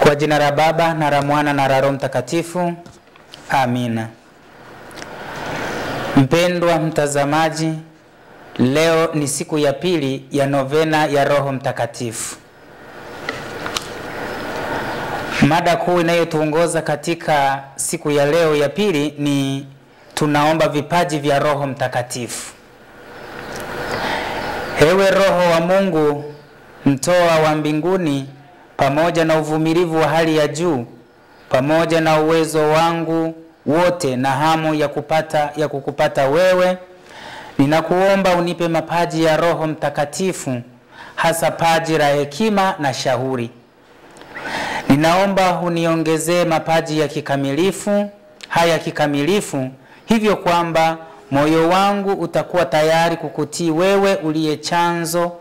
Kwa jina la Baba na la Mwana na la Roho Mtakatifu. Amina. Mpendwa mtazamaji, leo ni siku ya pili ya novena ya Roho Mtakatifu. Mada kuu inayotuongoza katika siku ya leo ya pili ni tunaomba vipaji vya Roho Mtakatifu. Ewe Roho wa Mungu, mtoa wa mbinguni, pamoja na uvumilivu wa hali ya juu, pamoja na uwezo wangu wote na hamu ya kukupata wewe, ninakuomba unipe mapaji ya Roho Mtakatifu, hasa paji la hekima na shauri. Ninaomba uniongezee mapaji ya kikamilifu, hivyo kwamba moyo wangu utakuwa tayari kukutii wewe uliye chanzo.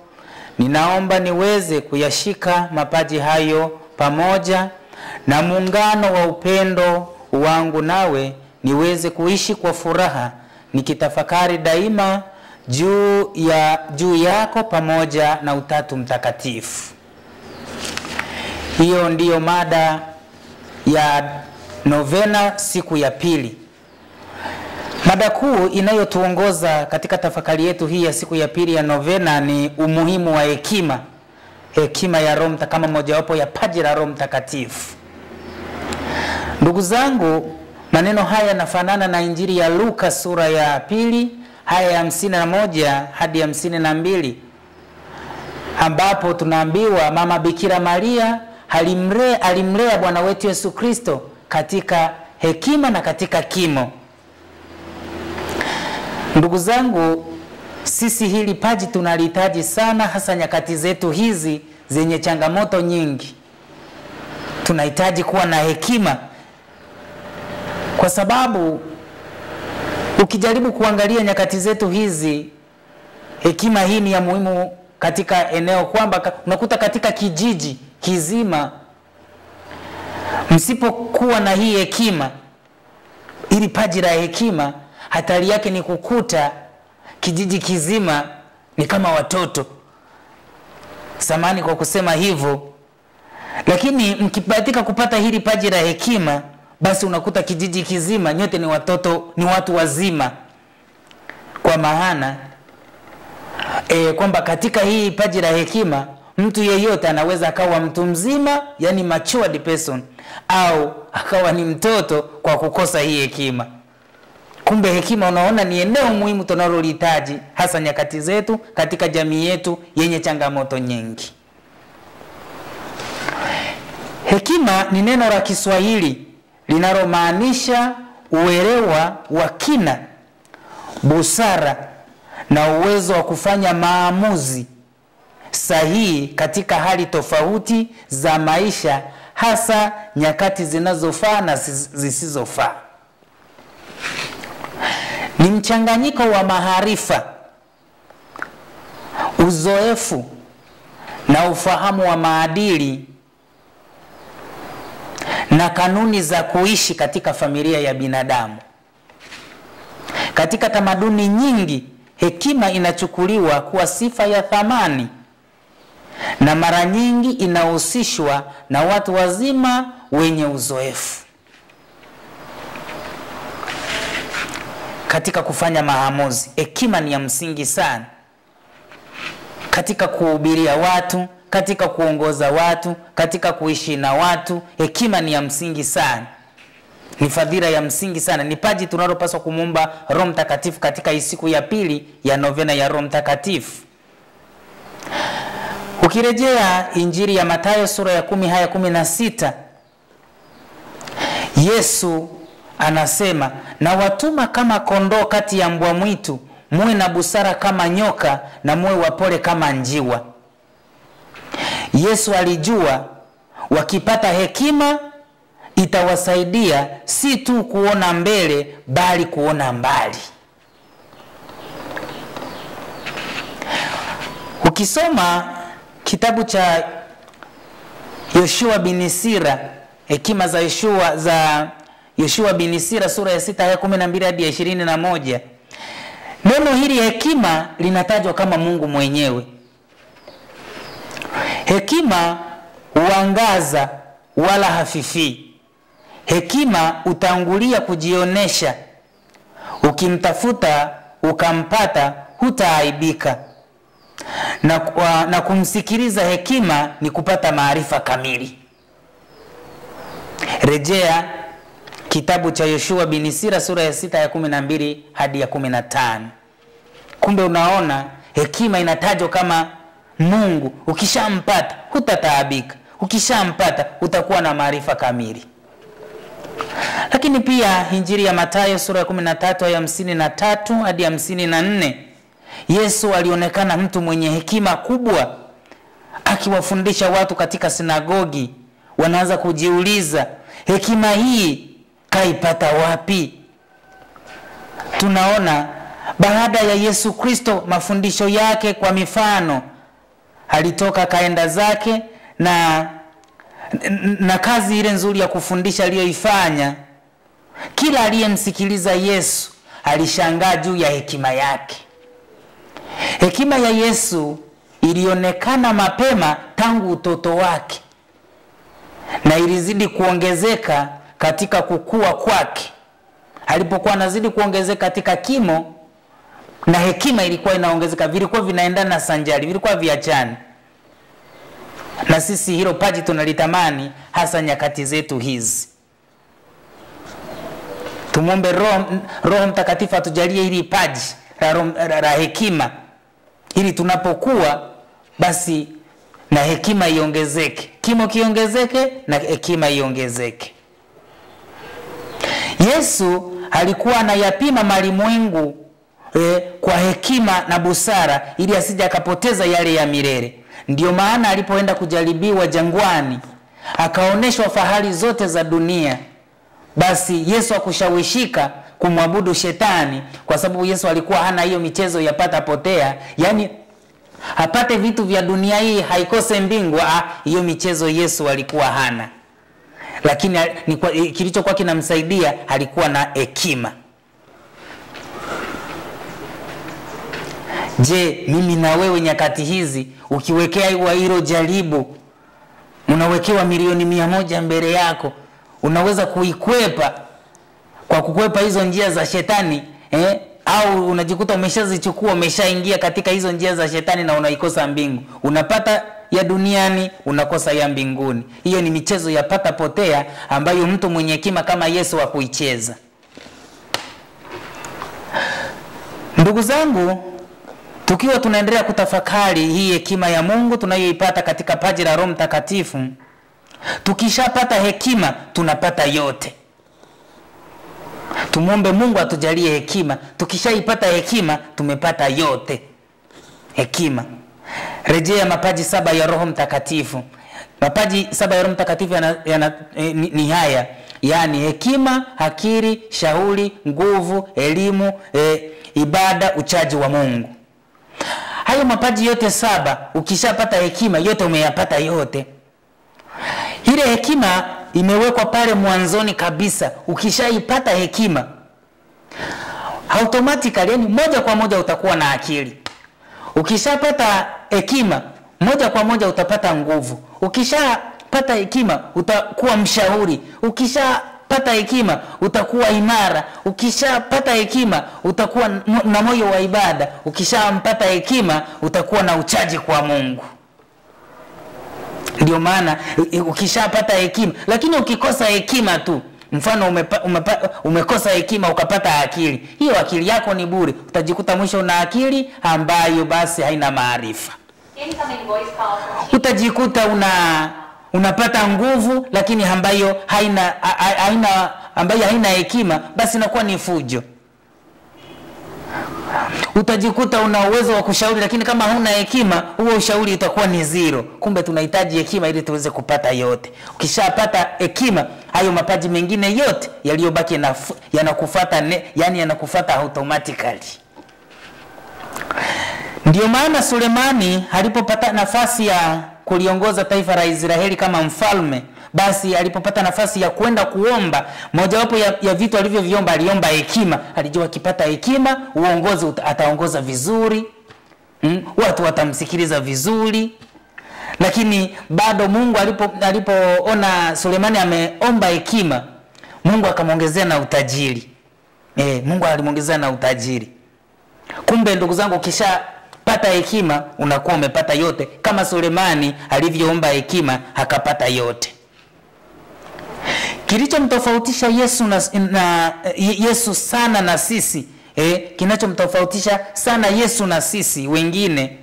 Ninaomba niweze kuyashika mapaji hayo pamoja na muungano wa upendo wangu nawe, niweze kuishi kwa furaha nikitafakari daima juu yako pamoja na Utatu Mtakatifu. Hiyo ndiyo mada ya novena siku ya pili. Mada kuu inayotuongoza katika tafakari yetu hii ya siku ya pili ya novena ni umuhimu wa hekima. Hekima ya Roho kama mojawapo ya paji la Roho Mtakatifu. Ndugu zangu, maneno haya yanafanana na Injili ya Luka sura ya pili, haya ya 51 hadi 52, ambapo tunaambiwa Mama Bikira Maria alimlea Bwana wetu Yesu Kristo katika hekima na katika kimo. Ndugu zangu, sisi hili paji tunalihitaji sana, hasa nyakati zetu hizi zenye changamoto nyingi. Tunahitaji kuwa na hekima, kwa sababu ukijaribu kuangalia nyakati zetu hizi, hekima hii ni ya muhimu katika eneo kwamba unakuta katika kijiji kizima, msipokuwa na hii hekima, ili paji la hekima, hatari yake ni kukuta kijiji kizima ni kama watoto. Samahani kwa kusema hivyo, lakini mkibahatika kupata hili paji la hekima, basi unakuta kijiji kizima nyote ni watoto, ni watu wazima. Kwa maana kwamba katika hii paji la hekima, mtu yeyote anaweza akawa mtu mzima, yani matured person, au akawa ni mtoto kwa kukosa hii hekima. Kumbe hekima, unaona, ni eneo muhimu tunalolihitaji hasa nyakati zetu katika jamii yetu yenye changamoto nyingi. Hekima ni neno la Kiswahili linalomaanisha uelewa wa kina, busara na uwezo wa kufanya maamuzi sahihi katika hali tofauti za maisha, hasa nyakati zinazofaa na zisizofaa. Ni mchanganyiko wa maarifa, uzoefu na ufahamu wa maadili na kanuni za kuishi katika familia ya binadamu. Katika tamaduni nyingi, hekima inachukuliwa kuwa sifa ya thamani na mara nyingi inahusishwa na watu wazima wenye uzoefu katika kufanya maamuzi. Hekima ni ya msingi sana katika kuhubiria watu, katika kuongoza watu, katika kuishi na watu. Hekima ni ya msingi sana, ni fadhila ya msingi sana, ni paji tunalopaswa kumuomba Roho Mtakatifu katika siku ya pili ya novena ya Roho Mtakatifu. Ukirejea Injili ya Mathayo sura ya 10 haya 16, Yesu anasema, na watuma kama kondoo kati ya mbwa mwitu, muwe na busara kama nyoka na muwe wapole kama njiwa. Yesu alijua wakipata hekima itawasaidia si tu kuona mbele, bali kuona mbali. Ukisoma kitabu cha Yoshua bin Sira, hekima za Yoshua bin Sira sura ya 6 aya 12 hadi 21, neno hili hekima linatajwa kama Mungu mwenyewe. Hekima huangaza wala hafifii. Hekima utangulia kujionesha, ukimtafuta ukampata hutaaibika. Na kumsikiliza hekima ni kupata maarifa kamili. Rejea kitabu cha Yoshua bin Sira sura ya 6 ya 12 hadi ya 15. Kumbe unaona hekima inatajwa kama Mungu. Ukishampata hutataabika, ukishampata utakuwa na maarifa kamili. Lakini pia Injili ya Mathayo sura ya 13 ya 53 hadi ya 54, Yesu alionekana mtu mwenye hekima kubwa akiwafundisha watu katika sinagogi. Wanaanza kujiuliza, hekima hii kaipata wapi? Tunaona baada ya Yesu Kristo mafundisho yake kwa mifano, alitoka kaenda zake na kazi ile nzuri ya kufundisha aliyoifanya. Kila aliyemsikiliza Yesu alishangaa juu ya hekima yake. Hekima ya Yesu ilionekana mapema tangu utoto wake na ilizidi kuongezeka katika kukua kwake. Alipokuwa anazidi kuongezeka katika kimo, na hekima ilikuwa inaongezeka, vilikuwa vinaendana sanjari, vilikuwa viachani. Na sisi hilo paji tunalitamani hasa nyakati zetu hizi. Tumombe Roho Mtakatifu atujalie hili paji la hekima, ili tunapokuwa basi na hekima iongezeke, kimo kiongezeke na hekima iongezeke. Yesu alikuwa anayapima malimwengu kwa hekima na busara, ili asije akapoteza yale ya milele. Ndio maana alipoenda kujaribiwa jangwani, akaoneshwa fahari zote za dunia. Basi Yesu akushawishika kumwabudu shetani, kwa sababu Yesu alikuwa hana hiyo michezo ya pata potea, yani apate vitu vya dunia hii haikose mbingu. Hiyo michezo Yesu alikuwa hana. Lakini kilichokuwa kinamsaidia alikuwa na hekima. Je, mimi na wewe nyakati hizi ukiwekea hilo jaribu, unawekewa milioni 100 mbele yako, unaweza kuikwepa kwa kukwepa hizo njia za shetani au unajikuta umeshazichukua, umeshaingia katika hizo njia za shetani na unaikosa mbingu? Unapata ya duniani, unakosa ya mbinguni. Hiyo ni michezo ya pata potea ambayo mtu mwenye hekima kama Yesu hakuicheza. Ndugu zangu, tukiwa tunaendelea kutafakari hii hekima ya Mungu tunayoipata katika paji la Roho Mtakatifu, tukishapata hekima tunapata yote. Tumuombe Mungu atujalie hekima. Tukishaipata hekima tumepata yote. Hekima. Rejea mapaji 7 ya Roho Mtakatifu. Mapaji 7 ya Roho Mtakatifu ni haya, yani hekima, akili, shauri, nguvu, elimu, ibada, uchaji wa Mungu. Hayo mapaji yote 7, ukishapata hekima yote umeyapata yote. Ile hekima imewekwa pale mwanzoni kabisa. Ukishaipata hekima, automatically, yani moja kwa moja utakuwa na akili. Ukishapata hekima, moja kwa moja utapata nguvu. Ukishapata hekima, utakuwa mshauri. Ukishapata hekima, utakuwa imara. Ukishapata hekima, utakuwa na moyo wa ibada. Ukishampata hekima, utakuwa na uchaji kwa Mungu. Ndio maana ukishapata hekima, lakini ukikosa hekima tu, mfano umekosa hekima ukapata akili, hiyo akili yako ni bure. Utajikuta mwisho una akili ambayo basi haina maarifa. Utajikuta unapata nguvu lakini ambayo haina hekima, basi inakuwa ni fujo. Utajikuta una uwezo wa kushauri, lakini kama huna hekima, huo ushauri utakuwa ni zero. Kumbe tunahitaji hekima ili tuweze kupata yote. Ukishapata hekima, hayo mapaji mengine yote yaliyobaki yanakufuata, yani yanakufuata automatically. Ndio maana Sulemani alipopata nafasi ya kuliongoza taifa la Israeli kama mfalme, basi alipopata nafasi ya kwenda kuomba, mojawapo ya vitu alivyoviomba, aliomba hekima. Alijua akipata hekima, uongozi ataongoza vizuri, watu watamsikiliza vizuri. Lakini bado Mungu alipoona Sulemani ameomba hekima, Mungu akamwongezea na utajiri. Mungu alimwongezea na utajiri. Kumbe ndugu zangu, ukishapata hekima unakuwa umepata yote, kama Sulemani alivyoomba hekima akapata yote. Kilichomtofautisha Yesu sana na sisi, kinachomtofautisha sana Yesu na sisi wengine,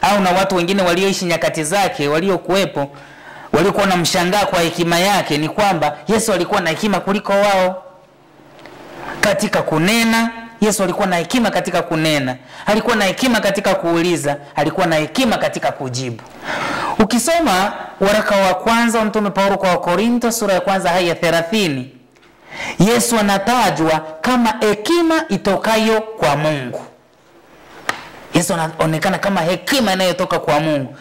au na watu wengine walioishi nyakati zake, waliokuwepo, waliokuwa na mshangaa kwa hekima yake, ni kwamba Yesu alikuwa na hekima kuliko wao. Katika kunena, Yesu alikuwa na hekima katika kunena, alikuwa na hekima katika kuuliza, alikuwa na hekima katika kujibu. Ukisoma waraka wa kwanza wa Mtume Paulo kwa Wakorinto sura ya kwanza aya 30, Yesu anatajwa kama hekima itokayo kwa Mungu. Yesu anaonekana kama hekima inayotoka kwa Mungu.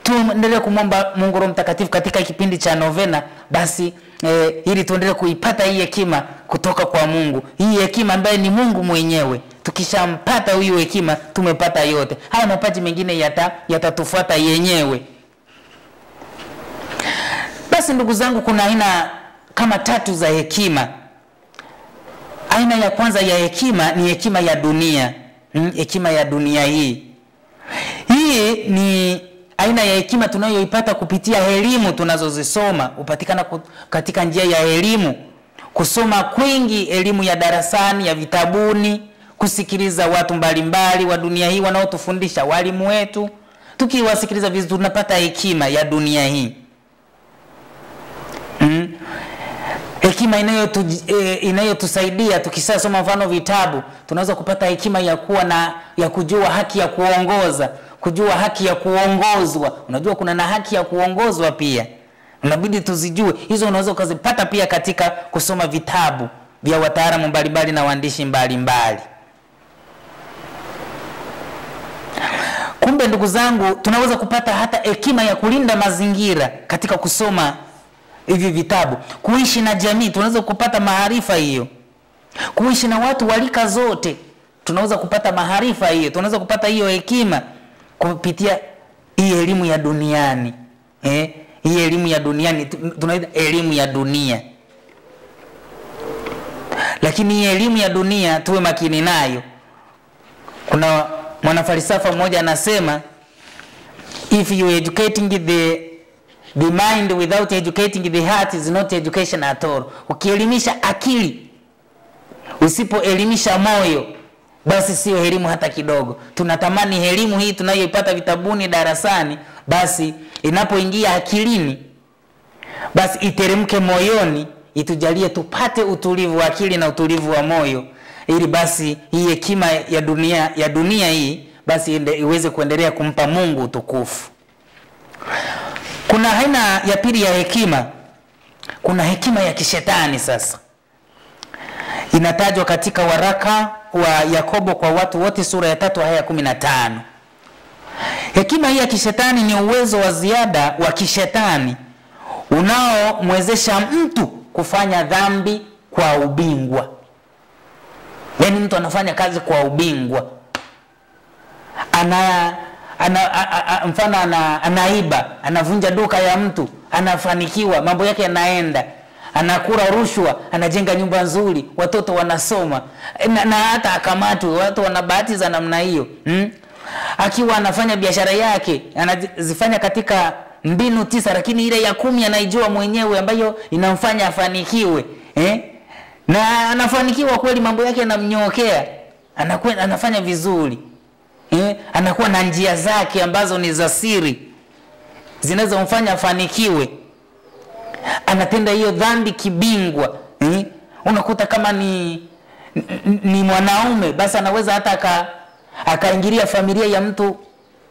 Tuendelee kumwomba Mungu Roho Mtakatifu katika kipindi cha novena, basi ili tuendelee kuipata hii hekima kutoka kwa Mungu. Hii hekima ambaye ni Mungu mwenyewe. Tukishampata huyu hekima tumepata yote. Haya mapaji mengine yatatufuata yenyewe. Basi ndugu zangu, kuna aina kama 3 za hekima. Aina ya kwanza ya hekima ni hekima ya dunia. Hekima ya dunia hii. Hii ni aina ya hekima tunayoipata kupitia elimu tunazozisoma. Upatikana katika njia ya elimu. Kusoma kwingi, elimu ya darasani, ya vitabuni, kusikiliza watu mbalimbali wa dunia hii wanaotufundisha, walimu wetu. Tukiwasikiliza vizuri tunapata hekima ya dunia hii. Hekima inayotusaidia tukishasoma mfano vitabu, tunaweza kupata hekima ya kujua haki ya kuongoza, kujua haki ya kuongozwa. Unajua kuna na haki ya kuongozwa pia. Unabidi tuzijue. Hizo unaweza ukazipata pia katika kusoma vitabu vya wataalamu mbalimbali na waandishi mbalimbali. Kumbe ndugu zangu, tunaweza kupata hata hekima ya kulinda mazingira katika kusoma hivi vitabu. Kuishi na jamii, tunaweza kupata maarifa hiyo. Kuishi na watu walika zote, tunaweza kupata maarifa hiyo. Tunaweza kupata hiyo hekima kupitia hii elimu ya duniani. Hii elimu ya duniani tunaita elimu ya dunia. Lakini hii elimu ya dunia tuwe makini nayo. Kuna mwanafalsafa mmoja anasema, if you educating the mind without educating the heart is not education at all. Ukielimisha akili usipoelimisha moyo, basi sio elimu hata kidogo. Tunatamani elimu hii tunayoipata vitabuni, darasani, basi inapoingia akilini, basi iteremke moyoni, itujalie tupate utulivu wa akili na utulivu wa moyo, ili basi hii hekima ya dunia hii basi iweze kuendelea kumpa Mungu utukufu. Kuna aina ya pili ya hekima. Kuna hekima ya kishetani. Sasa inatajwa katika waraka wa Yakobo kwa watu wote sura ya 3 aya 15. Hekima hii ya kishetani ni uwezo wa ziada wa kishetani unaomwezesha mtu kufanya dhambi kwa ubingwa. Yaani mtu anafanya kazi kwa ubingwa. Mfano anaiba, anavunja duka ya mtu, anafanikiwa, mambo yake yanaenda. Anakula rushwa, anajenga nyumba nzuri, watoto wanasoma, na hata akamatwe. Watu wanabahatiza namna hiyo. Akiwa anafanya biashara yake, anazifanya katika mbinu 9, lakini ile ya 10 anaijua mwenyewe ambayo inamfanya afanikiwe. Na anafanikiwa kweli, mambo yake yanamnyokea, anafanya vizuri. Anakuwa na njia zake ambazo ni za siri zinazomfanya afanikiwe. Anatenda hiyo dhambi kibingwa. Unakuta kama ni mwanaume, basi anaweza hata akaingilia familia ya mtu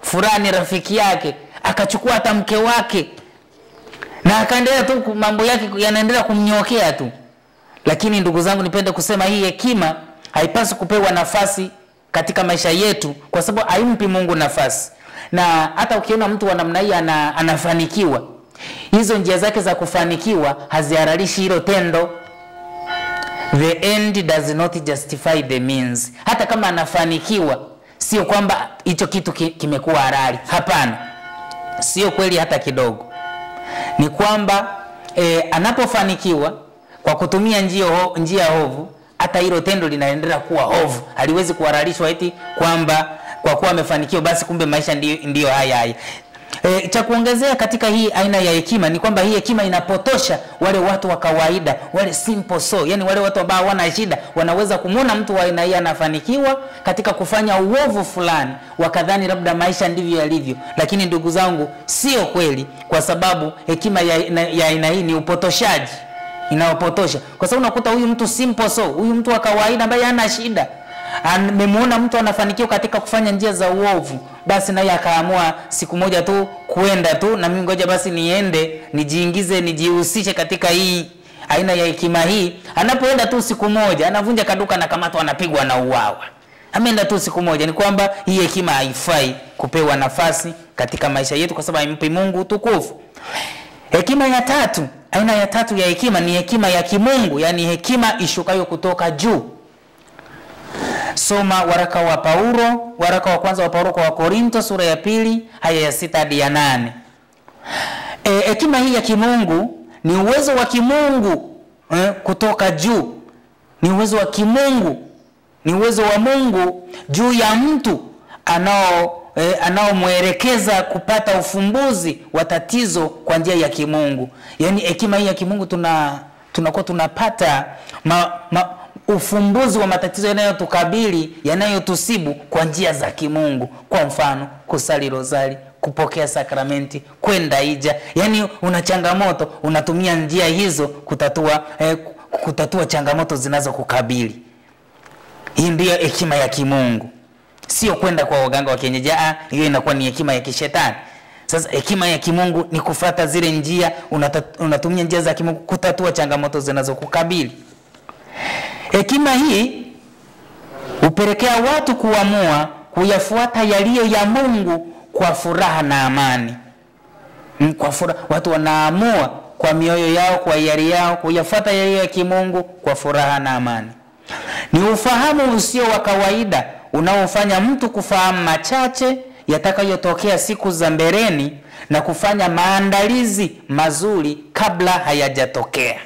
fulani, rafiki yake, akachukua hata mke wake, na akaendelea tu, mambo yake yanaendelea kumnyokea tu. Lakini ndugu zangu, nipende kusema hii hekima haipaswi kupewa nafasi katika maisha yetu, kwa sababu haimpi Mungu nafasi. Na hata ukiona mtu wa namna hii anafanikiwa, hizo njia zake za kufanikiwa haziharalishi hilo tendo. The end does not justify the means. Hata kama anafanikiwa, sio kwamba hicho kitu kimekuwa halali. Hapana. Sio kweli hata kidogo. Ni kwamba anapofanikiwa kwa kutumia njia hovu, hata hilo tendo linaendelea kuwa hovu. Haliwezi kuhalalishwa eti kwamba kwa kuwa amefanikiwa basi kumbe maisha ndio haya. Cha kuongezea katika hii aina ya hekima ni kwamba hii hekima inapotosha wale watu wa kawaida, wale simple soul, yani wale watu ambao wana shida. Wanaweza kumuona mtu wa aina hii anafanikiwa katika kufanya uovu fulani, wakadhani labda maisha ndivyo yalivyo. Lakini ndugu zangu, sio kweli, kwa sababu hekima ya aina hii ni upotoshaji, inaopotosha. Kwa sababu unakuta huyu mtu simple soul, huyu mtu wa kawaida ambaye hana shida, amemuona mtu anafanikiwa katika kufanya njia za uovu, basi naye akaamua siku moja tu kuenda tu, na mimi ngoja basi niende nijiingize, nijihusishe katika hii aina ya hekima hii. Anapoenda tu siku moja, anavunja kaduka na kamato, anapigwa na uwawa. Ameenda tu siku moja. Ni kwamba hii hekima haifai kupewa nafasi katika maisha yetu, kwa sababu haimpi Mungu utukufu. Hekima ya tatu, aina ya tatu ya hekima ni hekima ya kimungu, yani hekima ishukayo kutoka juu. Soma waraka wa kwanza wa Paulo kwa Wakorinto sura ya 2 aya ya 6 hadi ya 8. Hekima hii ya kimungu ni uwezo wa kimungu kutoka juu. Ni uwezo wa kimungu, ni uwezo wa Mungu juu ya mtu anaomwelekeza kupata ufumbuzi wa tatizo kwa njia ya kimungu. Yani hekima hii ya kimungu tunakuwa tunapata ufumbuzi wa matatizo yanayotukabili, yanayotusibu kwa njia za kimungu. Kwa mfano, kusali rozari, kupokea sakramenti, kwenda hija. Yani una changamoto, unatumia njia hizo kutatua changamoto zinazokukabili. Hii ndio hekima ya kimungu. Sio kwenda kwa waganga wa kienyeji, hiyo inakuwa ni hekima ya kishetani. Sasa hekima ya kimungu ni kufuata zile njia, unatumia njia za kimungu kutatua changamoto zinazokukabili. Hekima hii hupelekea watu kuamua kuyafuata yaliyo ya Mungu kwa furaha na amani. Kwa furaha, watu wanaamua kwa mioyo yao, kwa hiari yao kuyafuata yaliyo ya kimungu kwa furaha na amani. Ni ufahamu usio wa kawaida unaofanya mtu kufahamu machache yatakayotokea siku za mbeleni na kufanya maandalizi mazuri kabla hayajatokea.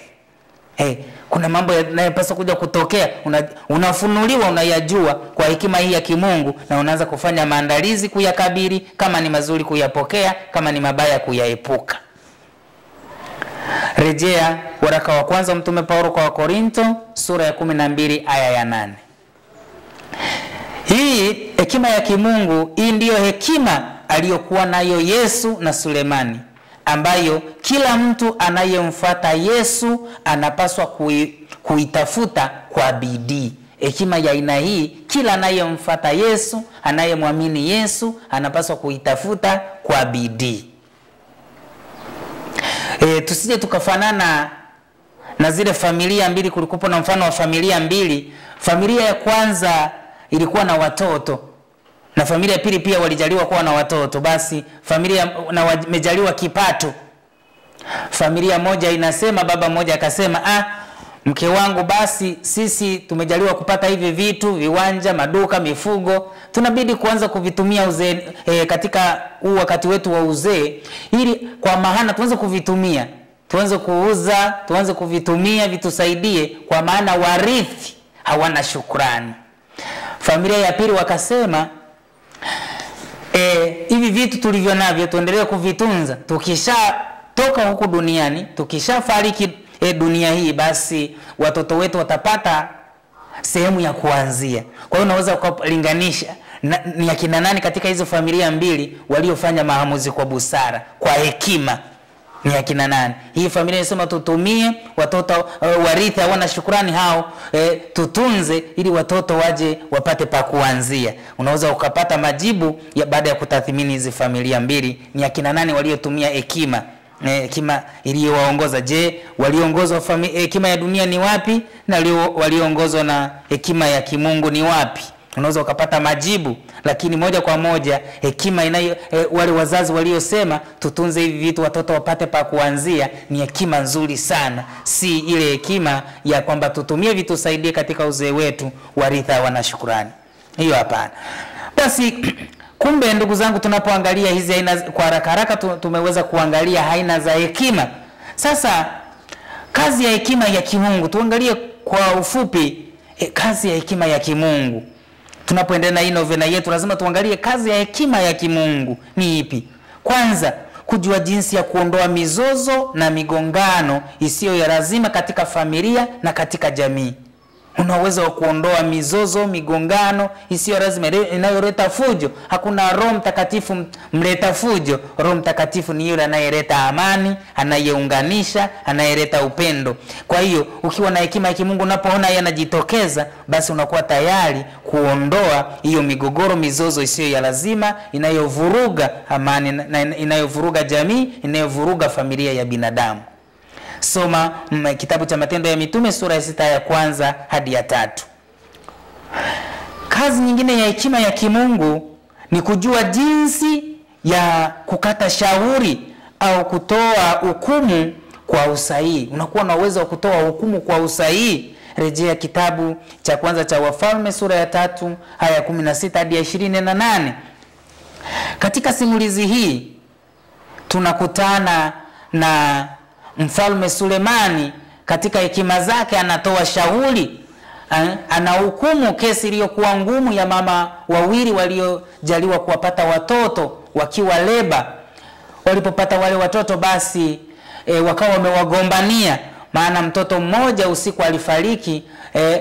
Kuna mambo yanayopaswa kuja kutokea, unafunuliwa, unayajua kwa hekima hii ya kimungu, na unaanza kufanya maandalizi kuyakabili, kama ni mazuri kuyapokea, kama ni mabaya kuyaepuka. Rejea waraka wa kwanza Mtume Paulo kwa Wakorinto sura ya 12 aya ya 8. Hii hekima ya kimungu, hii ndiyo hekima aliyokuwa nayo Yesu na Sulemani, ambayo kila mtu anayemfuata Yesu anapaswa kuitafuta kwa bidii. Hekima ya aina hii, kila anayemfuata Yesu, anayemwamini Yesu, anapaswa kuitafuta kwa bidii. Tusije tukafanana na zile familia mbili. Kulikuwa na mfano wa familia mbili. Familia ya kwanza ilikuwa na watoto, na familia ya pili pia walijaliwa kuwa na watoto. Basi familia na wamejaliwa kipato. Familia moja inasema, baba moja akasema, mke wangu, basi sisi tumejaliwa kupata hivi vitu, viwanja, maduka, mifugo, tunabidi kuanza kuvitumia katika wakati wetu wa uzee, ili kwa maana tuanze kuvitumia, tuanze kuuza, tuanze kuvitumia vitusaidie, kwa maana warithi hawana shukrani. Familia ya pili wakasema, hivi vitu tulivyo navyo tuendelee kuvitunza, tukisha toka huku duniani, tukisha fariki dunia hii, basi watoto wetu watapata sehemu ya kuanzia. Kwa hiyo unaweza kulinganisha ni akina nani katika hizo familia mbili waliofanya maamuzi kwa busara, kwa hekima, ni akina nani? Hii familia inasema tutumie, watoto warithi hawana shukrani, hao tutunze ili watoto waje wapate pa kuanzia. Unaweza ukapata majibu ya baada ya kutathmini hizi familia mbili, ni akina nani waliotumia hekima, hekima iliyowaongoza. Je, waliongozwa hekima ya dunia ni wapi, na waliongozwa na hekima ya kimungu ni wapi? Unaweza ukapata majibu. Lakini moja kwa moja hekima wale wazazi waliosema tutunze hivi vitu watoto wapate pa kuanzia, ni hekima nzuri sana, si ile hekima ya kwamba tutumie vitu saidie katika uzee wetu, warithi wana shukrani. Hiyo hapana. Basi Kumbe ndugu zangu, tunapoangalia hizi aina kwa haraka tumeweza kuangalia aina za hekima. Sasa kazi ya hekima ya kimungu tuangalie kwa ufupi. Kazi ya hekima ya kimungu, tunapoendelea na hii novena yetu lazima tuangalie kazi ya hekima ya kimungu ni ipi. Kwanza, kujua jinsi ya kuondoa mizozo na migongano isiyo ya lazima katika familia na katika jamii. Una uwezo wa kuondoa mizozo, migongano isiyo lazima inayoleta fujo. Hakuna Roho Mtakatifu mleta fujo. Roho Mtakatifu ni yule anayeleta amani, anayeunganisha, anayeleta upendo. Kwa hiyo ukiwa na hekima ya kimungu, unapoona yanajitokeza, basi unakuwa tayari kuondoa hiyo migogoro, mizozo isiyo ya lazima inayovuruga amani na inayovuruga jamii, inayovuruga familia ya binadamu. Soma kitabu cha Matendo ya Mitume sura ya 6 ya kwanza hadi ya 3. Kazi nyingine ya hekima ya kimungu ni kujua jinsi ya kukata shauri au kutoa hukumu kwa usahihi. Unakuwa na uwezo wa kutoa hukumu kwa usahihi. Rejea kitabu cha kwanza cha Wafalme sura ya 3 aya ya 16 hadi ya 28. Katika simulizi hii tunakutana na Mfalme Sulemani. Katika hekima zake anatoa shauri, anahukumu kesi iliyokuwa ngumu ya mama wawili waliojaliwa kuwapata watoto wakiwa leba. Walipopata wale watoto, basi wakawa wamewagombania, maana mtoto mmoja usiku alifariki,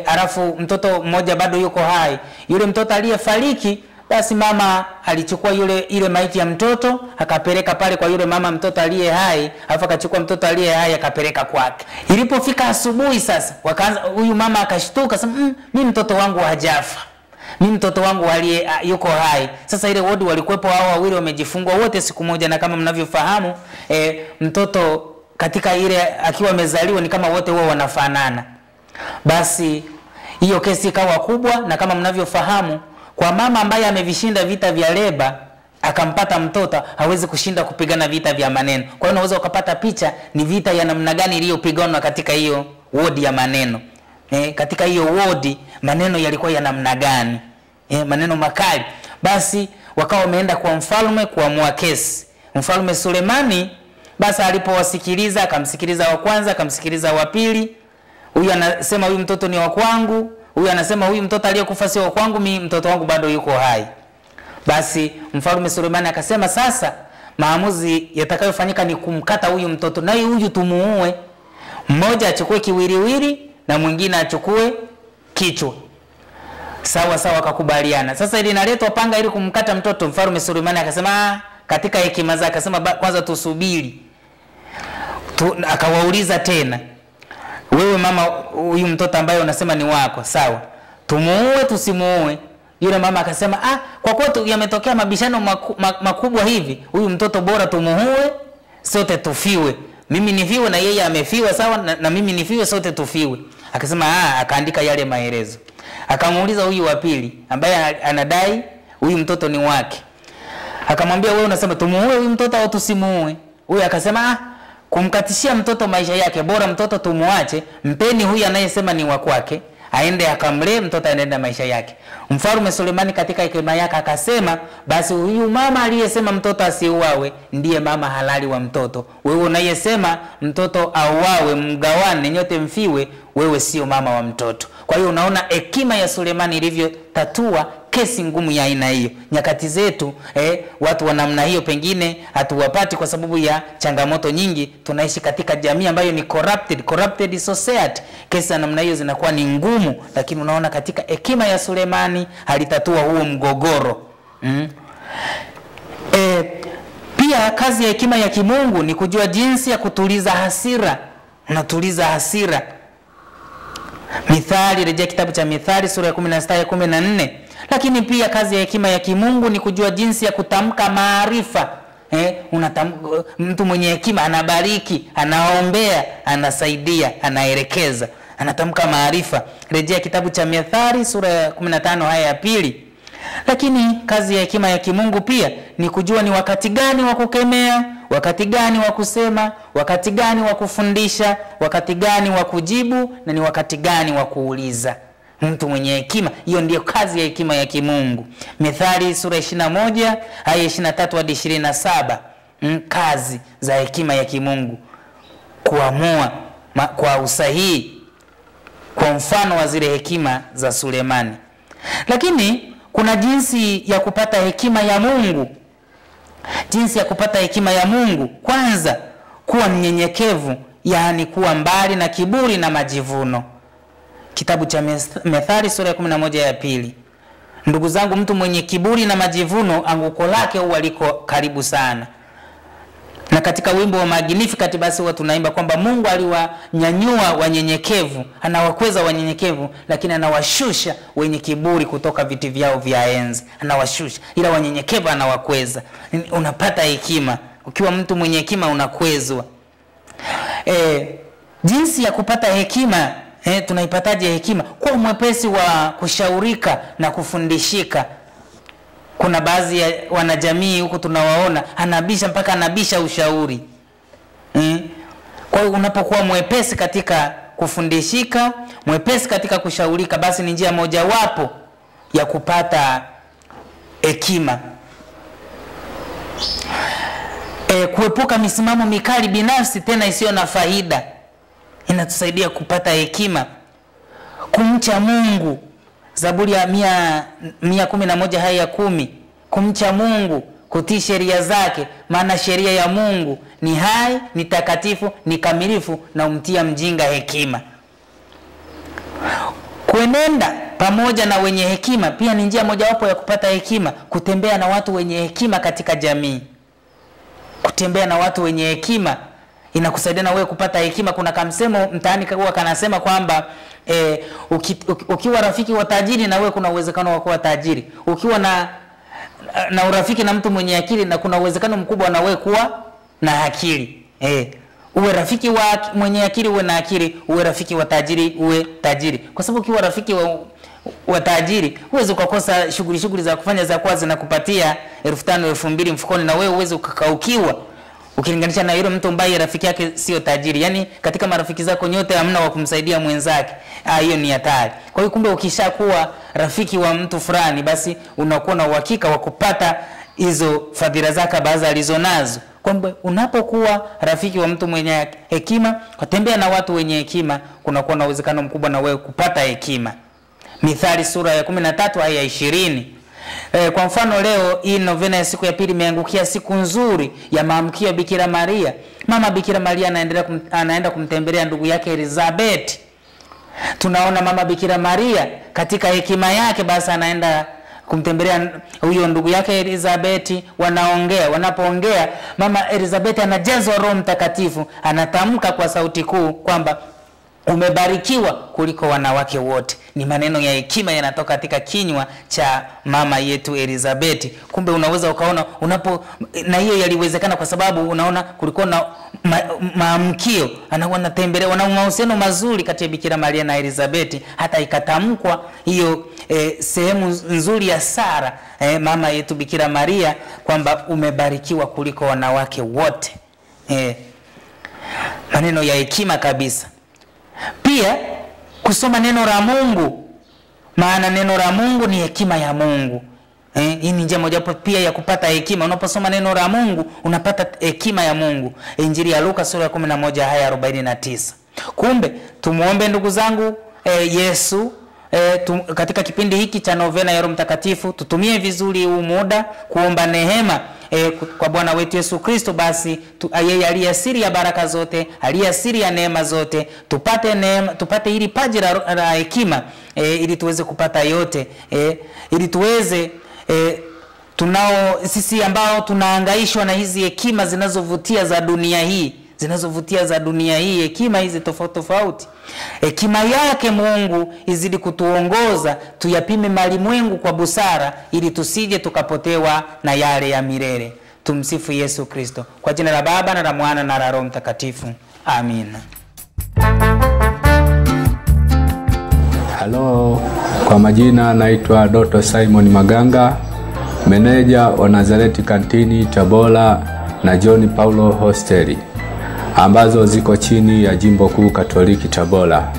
alafu mtoto mmoja bado yuko hai. Yule mtoto aliyefariki, basi mama alichukua ile maiti ya mtoto akapeleka pale kwa yule mama mtoto aliye hai, alafu akachukua mtoto aliye hai akapeleka kwake. Ilipofika asubuhi sasa, wakaanza, huyu mama akashtuka, sema mimi mtoto wangu hajafa. Mimi mtoto wangu yuko hai. Sasa ile wodi walikuwepo hao wawili wamejifungua wote siku moja, na kama mnavyofahamu mtoto katika ile akiwa amezaliwa ni kama wote wao wanafanana. Basi hiyo kesi ikawa kubwa, na kama mnavyofahamu kwa mama ambaye amevishinda vita vya leba akampata mtoto, hawezi kushinda kupigana vita vya maneno. Kwa hiyo unaweza ukapata picha ni vita ya namna gani iliyopiganwa katika hiyo wodi ya maneno. Katika hiyo wodi maneno yalikuwa ya namna gani? Maneno makali. Basi wakawa wameenda kwa mfalme kuamua kesi. Mfalme Sulemani basi alipowasikiliza, akamsikiliza wa kwanza, akamsikiliza wa pili. Huyu anasema huyu mtoto ni wa kwangu, huyu anasema huyu mtoto aliyekufa sio wa kwangu, mimi mtoto wangu bado yuko hai. Basi Mfalme Sulemani akasema sasa maamuzi yatakayofanyika ni kumkata huyu mtoto, na huyu tumuue. Mmoja achukue kiwiliwili na mwingine achukue kichwa. Sawa sawa, akakubaliana. Sasa ili naletwa panga ili kumkata mtoto. Mfalme Sulemani akasema katika hekima zake akasema kwanza tusubiri. Akawauliza tena, wewe mama, huyu mtoto ambaye unasema ni wako, sawa, tumuue tusimuue? Yule mama akasema kwa kuwa yametokea mabishano makubwa hivi, huyu mtoto bora tumuue, sote tufiwe. Mimi nifiwe na yeye amefiwa, sawa, na mimi nifiwe, sote tufiwe. Akasema akaandika yale maelezo. Akamuuliza huyu wa pili ambaye anadai huyu mtoto ni wake. Akamwambia wewe unasema tumuue huyu mtoto au tusimuue? Huyu akasema kumkatishia mtoto maisha yake, bora mtoto tumuache, mpeni huyu anayesema ni wa kwake, aende akamlee mtoto, aende maisha yake. Mfalme Sulemani katika hekima yake akasema basi huyu mama aliyesema mtoto asiuawe ndiye mama halali wa mtoto. Wewe unayesema mtoto auawe, mgawane, nyote mfiwe, wewe sio mama wa mtoto. Kwa hiyo unaona hekima ya Sulemani ilivyotatua kesi ngumu ya aina hiyo. Nyakati zetu watu wa namna hiyo pengine hatuwapati kwa sababu ya changamoto nyingi. Tunaishi katika jamii ambayo ni corrupted society. Kesi za namna hiyo zinakuwa ni ngumu, lakini unaona katika hekima ya Sulemani alitatua huo mgogoro. Pia kazi ya hekima ya kimungu ni kujua jinsi ya kutuliza hasira. Unatuliza hasira. Mithali, rejea kitabu cha Mithali sura ya 16 ya 14. Lakini pia kazi ya hekima ya kimungu ni kujua jinsi ya kutamka maarifa. Mtu mwenye hekima anabariki, anaombea, anasaidia, anaelekeza, anatamka maarifa. Rejea kitabu cha Mithali sura ya 15 aya ya 2. Lakini kazi ya hekima ya kimungu pia ni kujua ni wakati gani wa kukemea, wakati gani wa kusema, wakati gani wa kufundisha, wakati gani wa kujibu, na ni wakati gani wa kuuliza. mtu mwenye hekima. Hiyo ndiyo kazi ya hekima ya kimungu. Mithali sura 21 aya 23 hadi 27. Kazi za hekima ya kimungu: kuamua kwa usahihi, kwa mfano wa zile hekima za Sulemani. Lakini kuna jinsi ya kupata hekima ya Mungu. Jinsi ya kupata hekima ya Mungu: kwanza, kuwa mnyenyekevu, yaani kuwa mbali na kiburi na majivuno. Kitabu cha Methali sura ya 11 ya pili. Ndugu zangu, mtu mwenye kiburi na majivuno, anguko lake huwa liko karibu sana. Na katika wimbo wa Magnificat basi huwa tunaimba kwamba Mungu aliwanyanyua wanyenyekevu, anawakweza wanyenyekevu, lakini anawashusha wenye kiburi kutoka viti vyao vya enzi. Anawashusha, ila wanyenyekevu anawakweza. Unapata hekima. Ukiwa mtu mwenye hekima unakwezwa. Jinsi ya kupata hekima, tunaipataje hekima? Kwa mwepesi wa kushaurika na kufundishika. Kuna baadhi ya wanajamii huko tunawaona anabisha mpaka anabisha ushauri. Kwa hiyo unapokuwa mwepesi katika kufundishika, mwepesi katika kushaurika, basi ni njia mojawapo ya kupata hekima. Kuepuka misimamo mikali binafsi tena isiyo na faida inatusaidia kupata hekima. Kumcha Mungu, Zaburi ya 111 aya ya 10. Kumcha Mungu, kutii sheria zake, maana sheria ya Mungu ni hai, ni takatifu, ni kamilifu, na umtia mjinga hekima. Kuenenda pamoja na wenye hekima pia ni njia mojawapo ya kupata hekima. Kutembea na watu wenye hekima katika jamii. Kutembea na watu wenye hekima inakusaidia na wewe kupata hekima. Kuna kamsemo mtaani huwa kanasema kwamba ukiwa rafiki wa tajiri, na wewe kuna uwezekano wa kuwa tajiri. Ukiwa na urafiki na mtu mwenye akili, na kuna uwezekano mkubwa na wewe kuwa na akili. Uwe rafiki wa mwenye akili uwe na akili, uwe rafiki wa tajiri uwe tajiri. Kwa sababu ukiwa rafiki wa tajiri uweze kukosa shughuli za kufanya za kwazi na kupatia 1500 2000 mfukoni, na wewe uweze ukakaukiwa ukilinganisha na yule mtu ambaye rafiki yake sio tajiri. Yaani katika marafiki zako nyote hamna wa kumsaidia mwenzake. Hiyo ni hatari. Kwa hiyo kumbe ukishakuwa rafiki wa mtu fulani, basi unakuwa na uhakika wa kupata hizo fadhila zake baadhi alizonazo. Kwamba unapokuwa rafiki wa mtu mwenye hekima, kutembea na watu wenye hekima, kunakuwa na uwezekano mkubwa na wewe kupata hekima. Mithali sura ya 13 aya 20. Kwa mfano leo hii novena ya siku ya pili imeangukia siku nzuri ya maamkio ya Bikira Maria. Mama Bikira Maria anaenda kumtembelea ndugu yake Elizabeth. Tunaona Mama Bikira Maria katika hekima yake basi anaenda kumtembelea huyo ndugu yake Elizabeth. Wanapoongea Mama Elizabeth anajazwa Roho Mtakatifu, anatamka kwa sauti kuu kwamba umebarikiwa kuliko wanawake wote. Ni maneno ya hekima yanatoka katika kinywa cha mama yetu Elizabeth. Kumbe unaweza ukaona na hiyo yaliwezekana kwa sababu unaona kulikuwa na maamkio, wanatembelea, wana mahusiano mazuri kati ya Bikira Maria na Elizabeth, hata ikatamkwa hiyo sehemu nzuri ya Sara, mama yetu Bikira Maria, kwamba umebarikiwa kuliko wanawake wote. Maneno ya hekima kabisa. Pia kusoma neno la Mungu, maana neno la Mungu ni hekima ya Mungu. Hii ni njia moja pia ya kupata hekima. Unaposoma neno la Mungu unapata hekima ya Mungu. Injili ya Luka sura ya 11 aya 49. Kumbe tumuombe ndugu zangu Yesu katika kipindi hiki cha novena ya Roho Mtakatifu, tutumie vizuri huu muda kuomba neema kwa Bwana wetu Yesu Kristo. Basi yeye aliye asili ya baraka zote, aliye asili ya neema zote, tupate neema, tupate hili paji la hekima, ili tuweze kupata yote, ili tuweze sisi ambao tunahangaishwa na hizi hekima zinazovutia za dunia hii, hekima hizi tofauti, hekima yake Mungu izidi kutuongoza, tuyapime malimwengu kwa busara, ili tusije tukapotewa na yale ya milele. Tumsifu Yesu Kristo. Kwa jina la Baba na la Mwana na la Roho Mtakatifu. Amina. Halo, kwa majina naitwa Dr. Simon Maganga, meneja wa Nazareti Kantini Tabora na John Paulo Hosteli, ambazo ziko chini ya Jimbo Kuu Katoliki Tabora.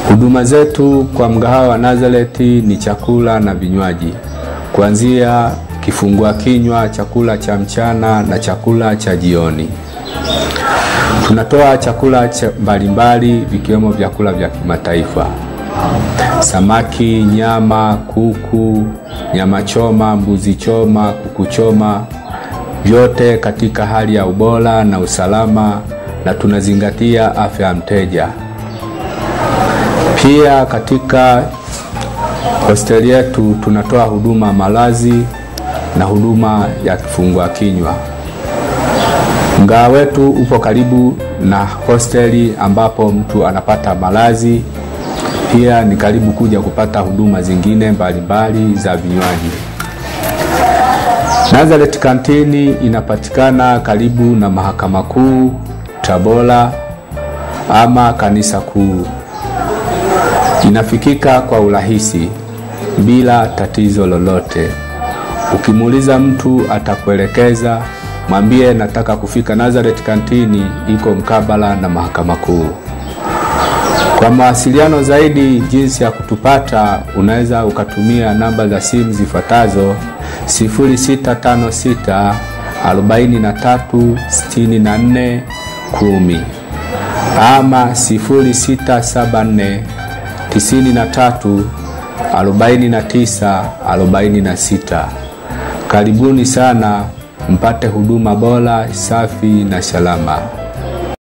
Huduma zetu kwa mgahawa wa Nazareti ni chakula na vinywaji, kuanzia kifungua kinywa, chakula cha mchana na chakula cha jioni. Tunatoa chakula mbalimbali vikiwemo vyakula vya kimataifa: samaki, nyama, kuku, nyama choma, mbuzi choma, kuku choma, vyote katika hali ya ubora na usalama, na tunazingatia afya ya mteja. Pia katika hosteli yetu tunatoa huduma malazi na huduma ya kifungua kinywa. Mgahawa wetu upo karibu na hosteli ambapo mtu anapata malazi. Pia ni karibu kuja kupata huduma zingine mbalimbali za vinywaji. Nazareti Kantini inapatikana karibu na Mahakama Kuu Tabora ama Kanisa Kuu. Inafikika kwa urahisi bila tatizo lolote. Ukimuuliza mtu atakuelekeza, mwambie nataka kufika Nazareti Kantini, iko mkabala na Mahakama Kuu. Kwa mawasiliano zaidi jinsi ya kutupata, unaweza ukatumia namba za simu zifuatazo: 0656 43 64 10 ama 0674 93 49 46. Karibuni sana mpate huduma bora, safi na salama.